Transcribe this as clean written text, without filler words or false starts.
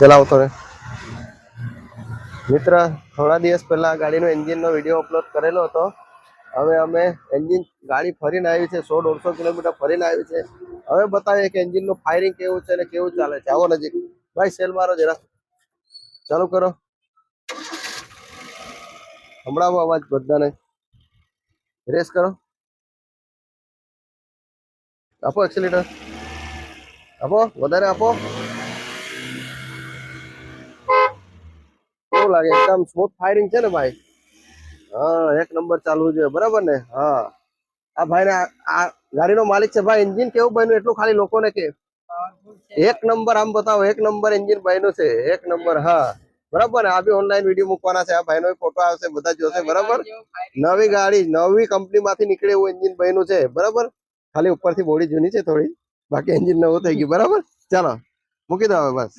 ચલાવતો ને મિત્ર, થોડા દિવસ પહેલા ગાડીનો એન્જિનનો વિડીયો અપલોડ કરેલો હતો. હવે અમે એન્જિન ગાડી ફરીને આવી છે, 100-150 કિલોમીટર ફરીને આવી છે. હવે બતાવીએ કે એન્જિનનું ફાયરિંગ કેવું છે અને કેવું ચાલે છે. આવો નજીક ભાઈ, સેલ મારો જરા, ચાલુ કરો, સંભળાવો અવાજ બધાને, રેસ કરો, આપો એક્સિલેટર, આપો વધારે આપો. કેવું લાગે? એકદમ સ્મૂથ ફાયરિંગ છે ને ભાઈ? હા, એક નંબર ચાલવું જોઈએ, બરાબર ને? હા, આ ભાઈ ને આ ગાડીનો માલિક છે ભાઈ. એન્જિન કેવું બન્યું એટલું ખાલી લોકોને કે એક નંબર. આમ બતાવો, એક નંબર એન્જિન બન્યું છે, એક નંબર. હા બરાબર ને? આ બી ઓનલાઈન વિડીયો મૂકવાના છે. આ ભાઈનો ફોટો આવશે, બધા જોશે, બરાબર? નવી ગાડી, નવી કંપની માંથી નીકળે એવું એન્જિન બન્યું છે, બરાબર? ખાલી ઉપરથી બોડી જૂની છે થોડી, બાકી એન્જિન નવું થઈ ગયું, બરાબર? ચાલો મૂકી દો હવે, બસ.